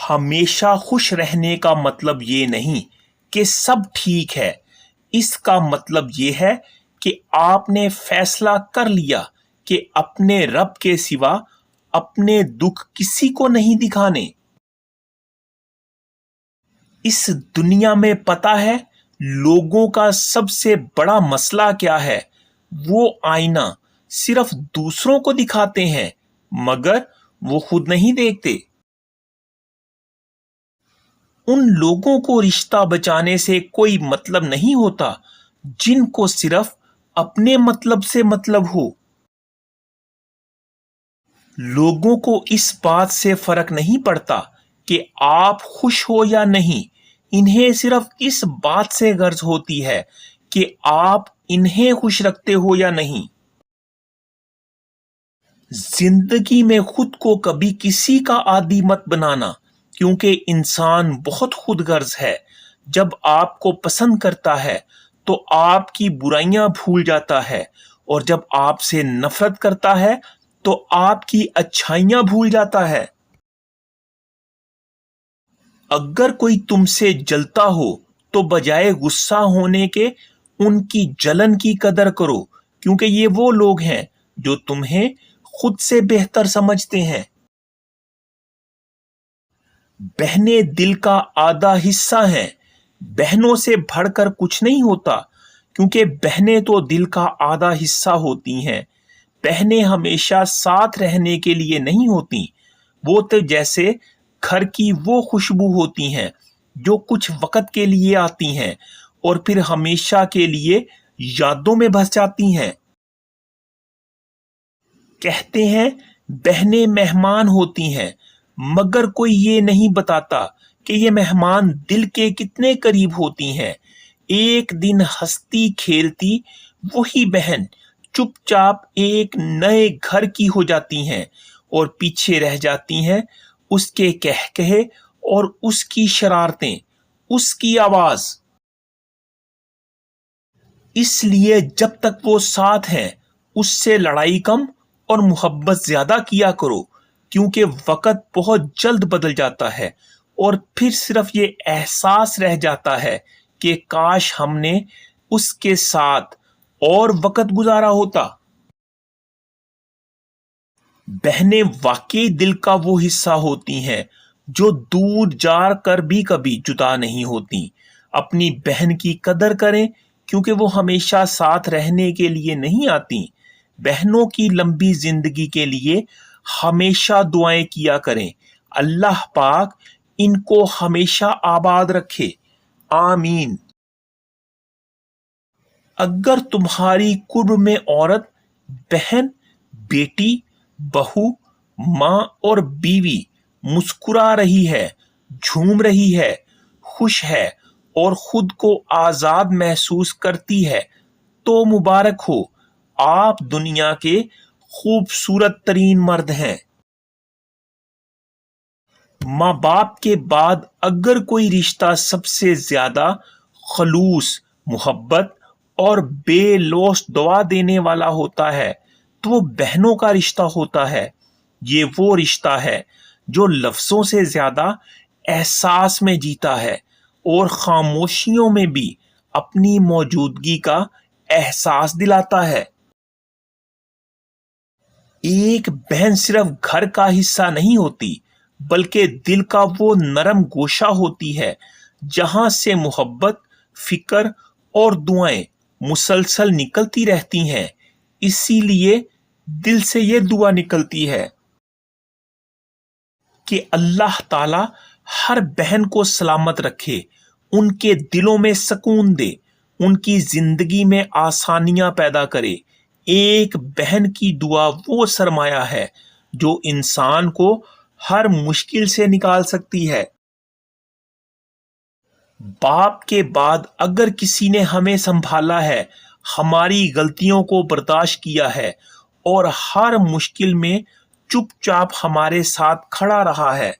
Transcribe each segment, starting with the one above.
ہمیشہ خوش رہنے کا مطلب یہ نہیں کہ سب ٹھیک ہے، اس کا مطلب یہ ہے کہ آپ نے فیصلہ کر لیا کہ اپنے رب کے سوا اپنے دکھ کسی کو نہیں دکھانے۔ اس دنیا میں پتہ ہے لوگوں کا سب سے بڑا مسئلہ کیا ہے؟ وہ آئینہ صرف دوسروں کو دکھاتے ہیں مگر وہ خود نہیں دیکھتے۔ ان لوگوں کو رشتہ بچانے سے کوئی مطلب نہیں ہوتا جن کو صرف اپنے مطلب سے مطلب ہو۔ لوگوں کو اس بات سے فرق نہیں پڑتا کہ آپ خوش ہو یا نہیں، انہیں صرف اس بات سے غرض ہوتی ہے کہ آپ انہیں خوش رکھتے ہو یا نہیں۔ زندگی میں خود کو کبھی کسی کا عادی مت بنانا، کیونکہ انسان بہت خود غرض ہے۔ جب آپ کو پسند کرتا ہے تو آپ کی برائیاں بھول جاتا ہے، اور جب آپ سے نفرت کرتا ہے تو آپ کی اچھائیاں بھول جاتا ہے۔ اگر کوئی تم سے جلتا ہو تو بجائے غصہ ہونے کے ان کی جلن کی قدر کرو، کیونکہ یہ وہ لوگ ہیں جو تمہیں خود سے بہتر سمجھتے ہیں۔ بہنیں دل کا آدھا حصہ ہیں، بہنوں سے بڑھ کر کچھ نہیں ہوتا، کیونکہ بہنیں تو دل کا آدھا حصہ ہوتی ہیں۔ بہنیں ہمیشہ ساتھ رہنے کے لیے نہیں ہوتی، وہ تو جیسے گھر کی وہ خوشبو ہوتی ہیں جو کچھ وقت کے لیے آتی ہیں اور پھر ہمیشہ کے لیے یادوں میں بس جاتی ہیں۔ کہتے ہیں بہنیں مہمان ہوتی ہیں، مگر کوئی یہ نہیں بتاتا کہ یہ مہمان دل کے کتنے قریب ہوتی ہیں۔ ایک دن ہنستی کھیلتی وہی بہن چپ چاپ ایک نئے گھر کی ہو جاتی ہیں، اور پیچھے رہ جاتی ہیں اس کے کہکہے اور اس کی شرارتیں، اس کی آواز۔ اس لیے جب تک وہ ساتھ ہیں اس سے لڑائی کم اور محبت زیادہ کیا کرو، کیونکہ وقت بہت جلد بدل جاتا ہے اور پھر صرف یہ احساس رہ جاتا ہے کہ کاش ہم نے اس کے ساتھ اور وقت گزارا ہوتا۔ بہنیں واقعی دل کا وہ حصہ ہوتی ہیں جو دور جا کر بھی کبھی جدا نہیں ہوتی۔ اپنی بہن کی قدر کریں، کیونکہ وہ ہمیشہ ساتھ رہنے کے لیے نہیں آتی۔ بہنوں کی لمبی زندگی کے لیے ہمیشہ دعائیں کیا کریں، اللہ پاک ان کو ہمیشہ آباد رکھے، آمین۔ اگر تمہاری قرب میں عورت، بہن، بیٹی، بہو، ماں اور بیوی مسکرا رہی ہے، جھوم رہی ہے، خوش ہے اور خود کو آزاد محسوس کرتی ہے تو مبارک ہو، آپ دنیا کے خوبصورت ترین مرد ہیں۔ ماں باپ کے بعد اگر کوئی رشتہ سب سے زیادہ خلوص، محبت اور بے لوث دعا دینے والا ہوتا ہے تو وہ بہنوں کا رشتہ ہوتا ہے۔ یہ وہ رشتہ ہے جو لفظوں سے زیادہ احساس میں جیتا ہے اور خاموشیوں میں بھی اپنی موجودگی کا احساس دلاتا ہے۔ ایک بہن صرف گھر کا حصہ نہیں ہوتی، بلکہ دل کا وہ نرم گوشہ ہوتی ہے جہاں سے محبت، فکر اور دعائیں مسلسل نکلتی رہتی ہیں۔ اسی لیے دل سے یہ دعا نکلتی ہے کہ اللہ تعالی ہر بہن کو سلامت رکھے، ان کے دلوں میں سکون دے، ان کی زندگی میں آسانیاں پیدا کرے۔ ایک بہن کی دعا وہ سرمایہ ہے جو انسان کو ہر مشکل سے نکال سکتی ہے۔ باپ کے بعد اگر کسی نے ہمیں سنبھالا ہے، ہماری غلطیوں کو برداشت کیا ہے اور ہر مشکل میں چپ چاپ ہمارے ساتھ کھڑا رہا ہے،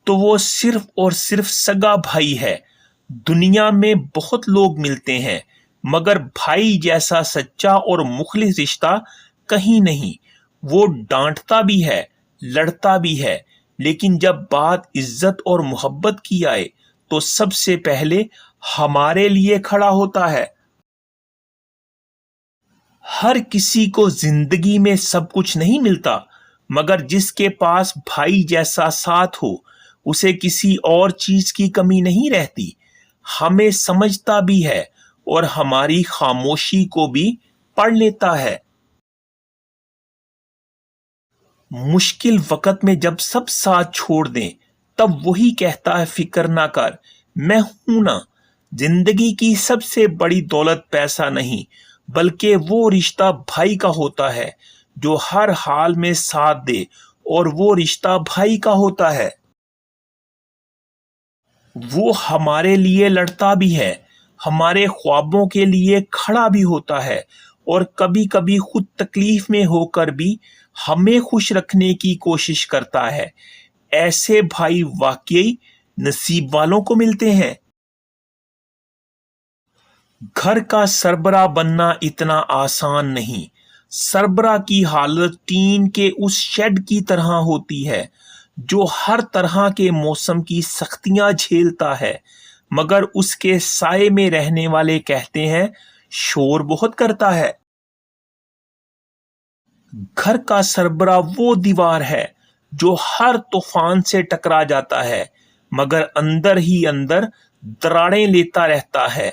تو وہ صرف اور صرف سگا بھائی ہے۔ دنیا میں بہت لوگ ملتے ہیں، مگر بھائی جیسا سچا اور مخلص رشتہ کہیں نہیں۔ وہ ڈانٹتا بھی ہے، لڑتا بھی ہے، لیکن جب بات عزت اور محبت کی آئے تو سب سے پہلے ہمارے لیے کھڑا ہوتا ہے۔ ہر کسی کو زندگی میں سب کچھ نہیں ملتا، مگر جس کے پاس بھائی جیسا ساتھ ہو اسے کسی اور چیز کی کمی نہیں رہتی۔ ہمیں سمجھتا بھی ہے اور ہماری خاموشی کو بھی پڑھ لیتا ہے۔ مشکل وقت میں جب سب ساتھ چھوڑ دیں تب وہی کہتا ہے فکر نہ کر، میں ہوں نا۔ زندگی کی سب سے بڑی دولت پیسہ نہیں بلکہ وہ رشتہ بھائی کا ہوتا ہے جو ہر حال میں ساتھ دے، اور وہ رشتہ بھائی کا ہوتا ہے۔ وہ ہمارے لیے لڑتا بھی ہے، ہمارے خوابوں کے لیے کھڑا بھی ہوتا ہے، اور کبھی کبھی خود تکلیف میں ہو کر بھی ہمیں خوش رکھنے کی کوشش کرتا ہے۔ ایسے بھائی واقعی نصیب والوں کو ملتے ہیں۔ گھر کا سربراہ بننا اتنا آسان نہیں۔ سربراہ کی حالت ٹین کے اس شیڈ کی طرح ہوتی ہے جو ہر طرح کے موسم کی سختیاں جھیلتا ہے، مگر اس کے سائے میں رہنے والے کہتے ہیں شور بہت کرتا ہے۔ گھر کا سربراہ وہ دیوار ہے جو ہر طوفان سے ٹکرا جاتا ہے مگر اندر ہی اندر دراڑیں لیتا رہتا ہے۔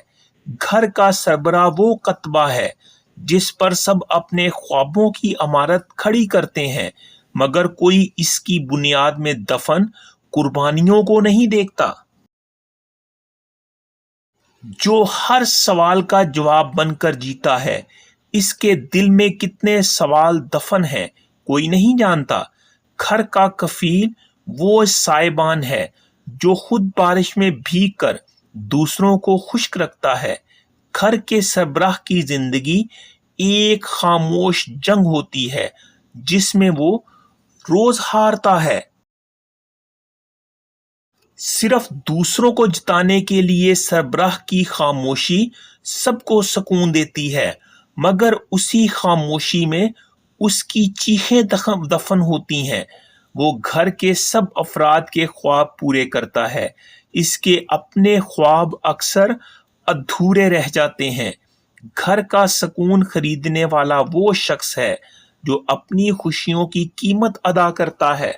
گھر کا سربراہ وہ کتبہ ہے جس پر سب اپنے خوابوں کی عمارت کھڑی کرتے ہیں، مگر کوئی اس کی بنیاد میں دفن قربانیوں کو نہیں دیکھتا۔ جو ہر سوال کا جواب بن کر جیتا ہے، اس کے دل میں کتنے سوال دفن ہیں کوئی نہیں جانتا۔ گھر کا کفیل وہ سائبان ہے جو خود بارش میں بھیگ کر دوسروں کو خشک رکھتا ہے۔ گھر کے سربراہ کی زندگی ایک خاموش جنگ ہوتی ہے جس میں وہ روز ہارتا ہے۔ صرف دوسروں کو جتانے کے لیے سربراہ کی خاموشی سب کو سکون دیتی ہے، مگر اسی خاموشی میں اس کی چیخیں دفن ہوتی ہیں۔ وہ گھر کے سب افراد کے خواب پورے کرتا ہے، اس کے اپنے خواب اکثر ادھورے رہ جاتے ہیں۔ گھر کا سکون خریدنے والا وہ شخص ہے جو اپنی خوشیوں کی قیمت ادا کرتا ہے۔